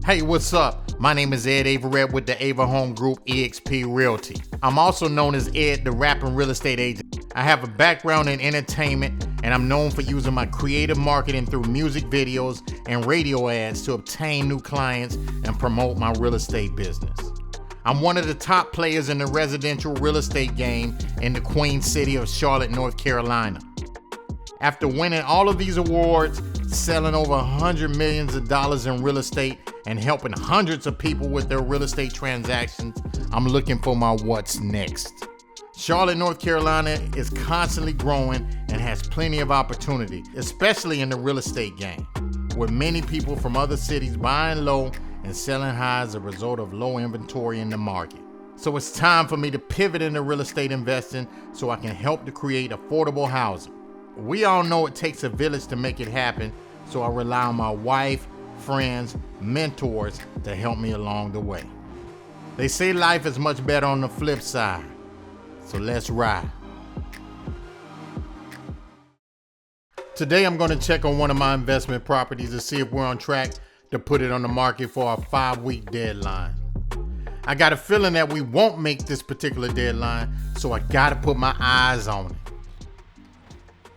Hey, what's up? My name is Ed Averette with the Ava Home Group eXp Realty. I'm also known as Ed, the rapping real estate agent. I have a background in entertainment, and I'm known for using my creative marketing through music videos and radio ads to obtain new clients and promote my real estate business. I'm one of the top players in the residential real estate game in the Queen City of Charlotte, North Carolina. After winning all of these awards, selling over $100 million in real estate, and helping hundreds of people with their real estate transactions, I'm looking for my what's next. Charlotte, North Carolina is constantly growing and has plenty of opportunity, especially in the real estate game, with many people from other cities buying low and selling high as a result of low inventory in the market. So it's time for me to pivot into real estate investing so I can help to create affordable housing. We all know it takes a village to make it happen, so I rely on my wife, friends, mentors to help me along the way. They say life is much better on the flip side, so let's ride. Today I'm going to check on one of my investment properties to see if we're on track to put it on the market for a 5-week deadline. I got a feeling that we won't make this particular deadline, so I got to put my eyes on it.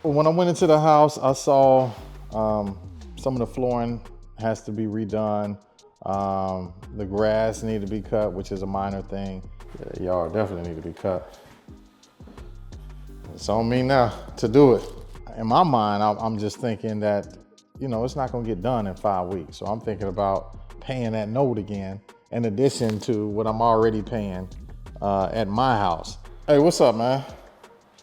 When I went into the house, I saw some of the flooring has to be redone. The grass needed to be cut, which is a minor thing. Yeah, the yard definitely need to be cut. It's on me now to do it. In my mind, I'm just thinking that, it's not gonna get done in 5 weeks. So I'm thinking about paying that note again, in addition to what I'm already paying at my house. Hey, what's up, man?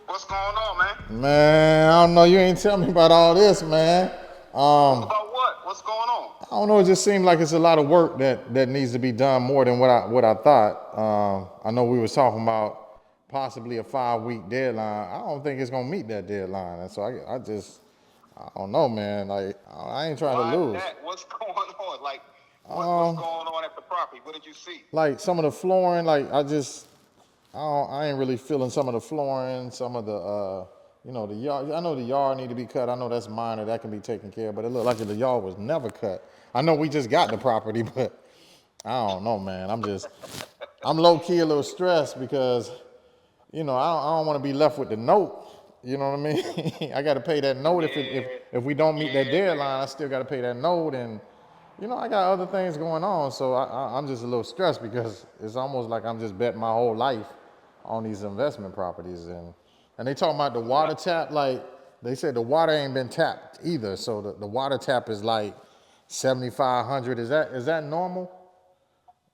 What's going on, man? Man, I don't know. You ain't tell me about all this, man. About what? What's going on? I don't know. It just seems like it's a lot of work that needs to be done more than what I thought. I know we was talking about possibly a 5-week deadline. I don't think it's gonna meet that deadline. And so I don't know, man. Like, I ain't trying to lose. What's going on? Like, what's going on at the property? What did you see? Like some of the flooring, like I ain't really feeling some of the flooring, some of the, the yard. I know the yard need to be cut. I know that's minor, that can be taken care of, but it looked like the yard was never cut. I know we just got the property, but I don't know, man. I'm low key a little stressed because, I don't want to be left with the note. You know what I mean? I got to pay that note. If we don't meet that deadline, I still got to pay that note. And, I got other things going on. So I'm just a little stressed because it's almost like I'm just betting my whole life on these investment properties. And they talking about the water tap, like they said the water ain't been tapped either. So the water tap is like 7,500. Is that normal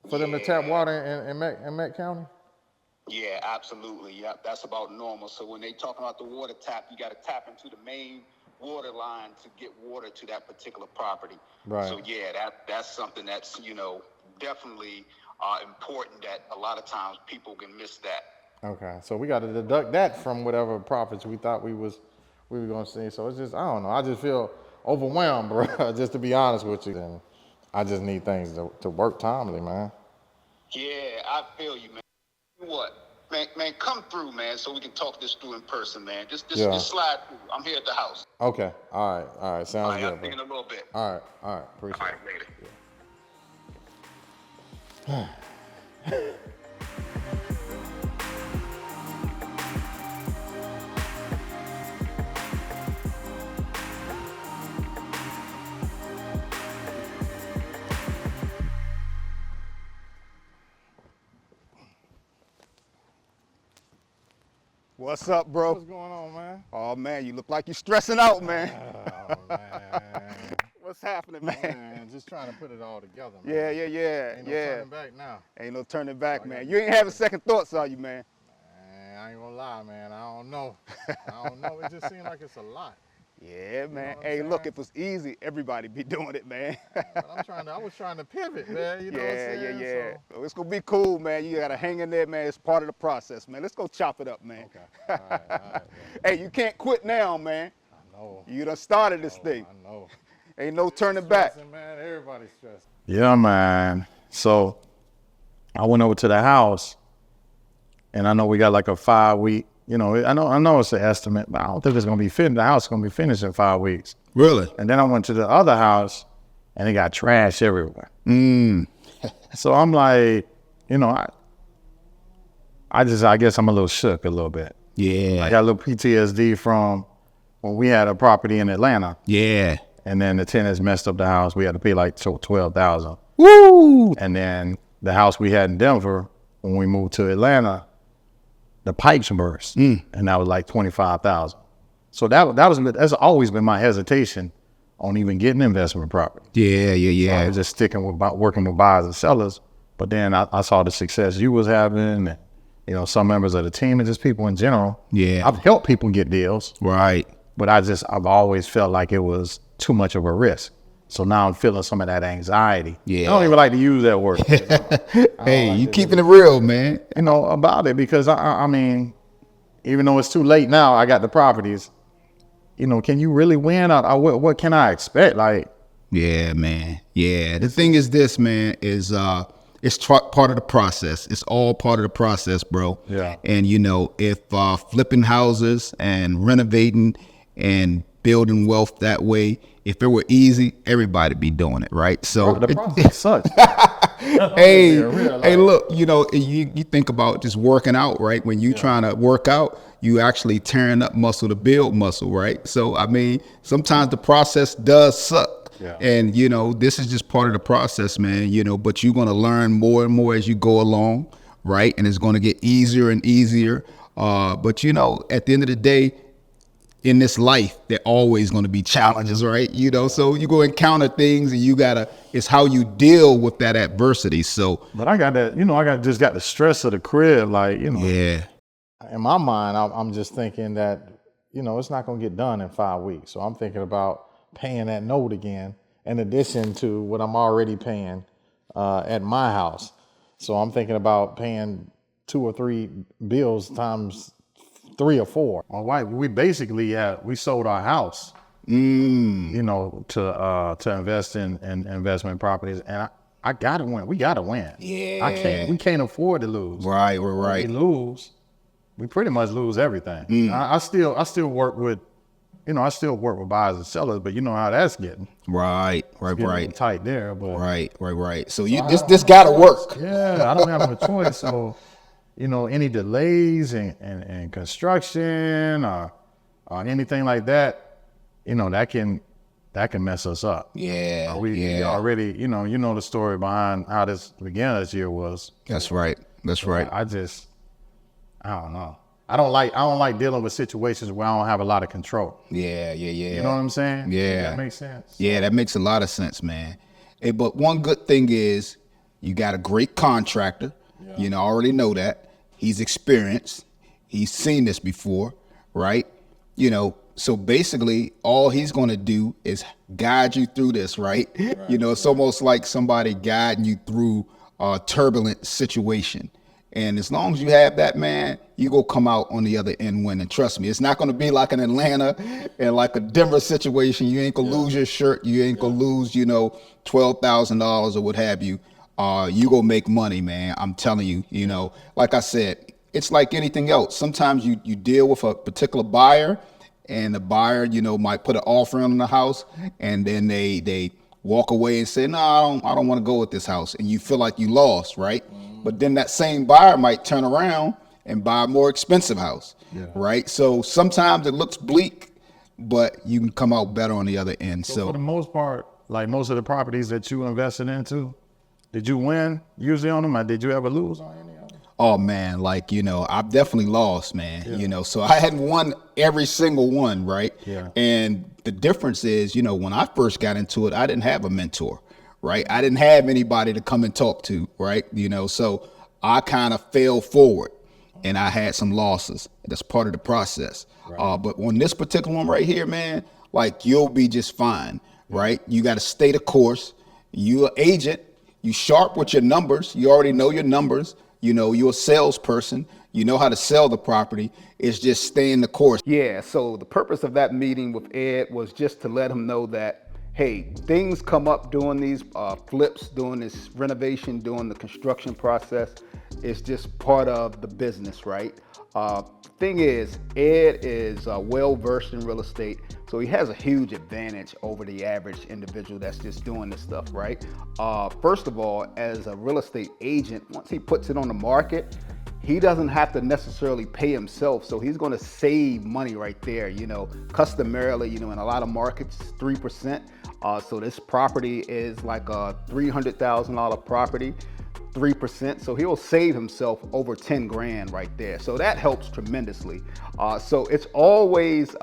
for them to tap water in Met County? Yeah, absolutely. Yeah, that's about normal. So when they talking about the water tap, you got to tap into the main water line to get water to that particular property. Right. So yeah, that's something that's definitely important that a lot of times people can miss that. Okay, so we got to deduct that from whatever profits we thought we were gonna see. So it's just, I don't know. I just feel overwhelmed, bro. Just to be honest with you, and I just need things to work timely, man. Yeah, I feel you, man. What, man, come through, man, so we can talk this through in person, man. Just slide through. I'm here at the house. Okay, all right, sounds good. I'll see you in a little bit. All right, appreciate it. All right, later. Yeah. What's up, bro? What's going on, man? Oh, man, you look like you're stressing out, man. Oh, man. What's happening, man? Man, just trying to put it all together, man. Yeah. Ain't no turning back now. Ain't no turning back, man. You ain't having second thoughts, are you, man? Man, I ain't gonna lie, man. I don't know. It just seems like it's a lot. Yeah, man. Hey, look, if it's easy, everybody be doing it, man. But I was trying to pivot, man. You know what I'm saying? Yeah. So it's gonna be cool, man. You gotta hang in there, man. It's part of the process, man. Let's go chop it up, man. Okay. All right. Hey, you can't quit now, man. I know. You done started this thing. I know. Ain't no turning back. Man, everybody's stressing. Yeah, man. So I went over to the house, and I know we got like a 5-week. I know it's an estimate, but I don't think it's gonna be finished. The house is gonna be finished in 5 weeks. Really? And then I went to the other house, and it got trash everywhere. So I'm like, you know, I guess I'm a little shook a little bit. Yeah. I got a little PTSD from when we had a property in Atlanta. Yeah. And then the tenants messed up the house. We had to pay like $12,000. Woo! And then the house we had in Denver, when we moved to Atlanta, the pipes burst, and that was like $25,000. So that's always been my hesitation on even getting investment property. Yeah. I was just sticking with working with buyers and sellers. But then I saw the success you was having, and you know, some members of the team and just people in general. Yeah. I've helped people get deals, Right. but I've always felt like it was too much of a risk. So now I'm feeling some of that anxiety. Yeah. I don't even like to use that word. Hey, you keeping it real, man. You know, about it, because I mean, even though it's too late now, I got the properties. You know, can you really win? What can I expect? Like, Yeah, man. Yeah. The thing is this, man, is it's part of the process. It's all part of the process, bro. Yeah. And you know, if flipping houses and renovating and building wealth that way, if it were easy, everybody'd be doing it, right? So the process sucks. hey, look, you know, you think about just working out, right? When you trying to work out, you actually tearing up muscle to build muscle, right? So, I mean, sometimes the process does suck. Yeah. And, you know, this is just part of the process, man, you know, but you're going to learn more and more as you go along, right? And it's going to get easier and easier. But, you know, at the end of the day, in this life, there always going to be challenges, right? You know, so you go encounter things and it's how you deal with that adversity. So, But I got that, you know, just got the stress of the crib. Like, you know, yeah, in my mind, I'm just thinking that, you know, it's not going to get done in 5 weeks. So I'm thinking about paying that note again, in addition to what I'm already paying at my house. So I'm thinking about paying 2 or 3 bills times 3 or 4. My wife, we basically we sold our house, you know, to invest in investment properties, and I gotta win. We gotta win. Yeah. We can't afford to lose. right. We lose, we pretty much lose everything. I still work with, you know, I still work with buyers and sellers, but you know how that's getting. Right. Getting tight there, but Right. So this got to work. yeah, I don't have no choice. So, you know, any delays in construction or anything like that, you know, that can mess us up. Yeah. We already, you know the story behind how this beginning of this year was. That's right. I don't know. I don't like dealing with situations where I don't have a lot of control. Yeah. You know what I'm saying? Yeah. That makes sense. Yeah, that makes a lot of sense, man. Hey, but one good thing is you got a great contractor. Yeah. You know, I already know that. He's experienced. He's seen this before, right? You know, so basically all he's going to do is guide you through this, right? You know, it's almost like somebody guiding you through a turbulent situation. And as long as you have that, man, you go come out on the other end winning. Trust me, it's not going to be like an Atlanta and like a Denver situation. You ain't going to lose your shirt. You ain't going to lose, you know, $12,000 or what have you. You go make money, man. I'm telling you, you know, like I said, it's like anything else. Sometimes you deal with a particular buyer, and the buyer, you know, might put an offer on the house, and then they walk away and say, no, I don't want to go with this house. And you feel like you lost, right? But then that same buyer might turn around and buy a more expensive house, right? So sometimes it looks bleak, but you can come out better on the other end. So for the most part, like most of the properties that you invested into, did you win usually on them, or did you ever lose on any of them? Oh man, like, you know, I've definitely lost, man. You know, so I hadn't won every single one, right? Yeah. And the difference is, you know, when I first got into it, I didn't have a mentor, right? I didn't have anybody to come and talk to, right? You know, so I kind of fell forward and I had some losses. That's part of the process. Right. But on this particular one right here, man, like, you'll be just fine, right? You got to stay the course. You're an agent. You sharp with your numbers. You already know your numbers. You know, you're a salesperson. You know how to sell the property. It's just staying the course. Yeah, so the purpose of that meeting with Ed was just to let him know that, hey, things come up during these flips, during this renovation, during the construction process. It's just part of the business, right? Thing is, Ed is well-versed in real estate, So he has a huge advantage over the average individual that's just doing this stuff, right? First of all, as a real estate agent, once he puts it on the market, he doesn't have to necessarily pay himself. So he's going to save money right there. Customarily, in a lot of markets, 3%. So this property is like a $300,000 property. 3%, so he'll save himself over 10 grand right there. So that helps tremendously. So it's always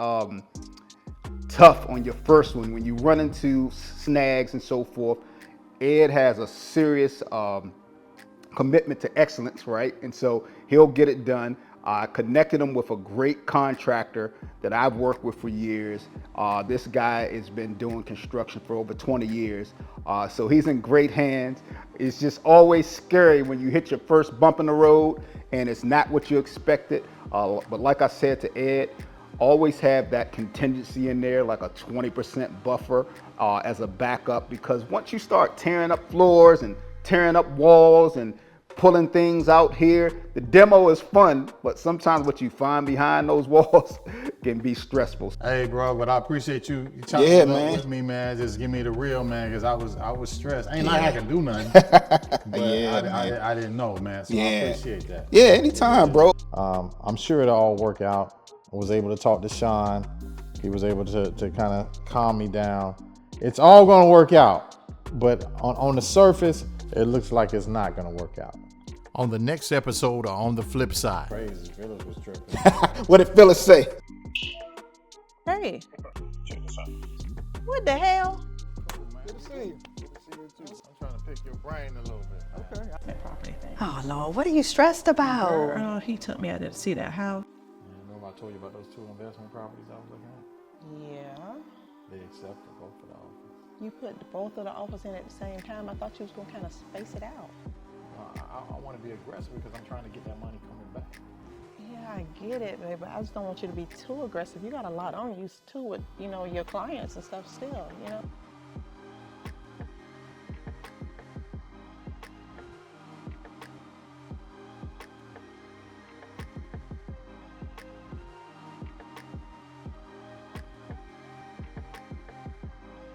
tough on your first one when you run into snags and so forth. Ed has a serious commitment to excellence, right? And so he'll get it done. I connected him with a great contractor that I've worked with for years. This guy has been doing construction for over 20 years. So he's in great hands. It's just always scary when you hit your first bump in the road and it's not what you expected. But like I said to Ed, always have that contingency in there, like a 20% buffer as a backup, because once you start tearing up floors and tearing up walls and pulling things out here, the demo is fun, but sometimes what you find behind those walls can be stressful. Hey, bro, but I appreciate you chopping it up with me, man. Just give me the real, man, because I was stressed. Ain't like I can do nothing, but I didn't know, man. So I appreciate that. Yeah, anytime, bro. I'm sure it'll all work out. I was able to talk to Sean. He was able to kind of calm me down. It's all gonna work out, but on the surface, it looks like it's not gonna work out. On the next episode or on the flip side. Crazy, Phyllis was tripping. What did Phyllis say? Hey. What the hell? Good to see you. Good to see you too. I'm trying to pick your brain a little bit. Okay. That property thing. Oh, Lord, what are you stressed about? Girl, he took me out there to see that house. You know, I told you about those 2 investment properties I was looking at? Yeah. They accepted both of the offers. You put both of the offers in at the same time. I thought you was going to kind of space it out. I want to be aggressive because I'm trying to get that money coming back. Yeah, I get it, baby. I just don't want you to be too aggressive. You got a lot on you too with, your clients and stuff still,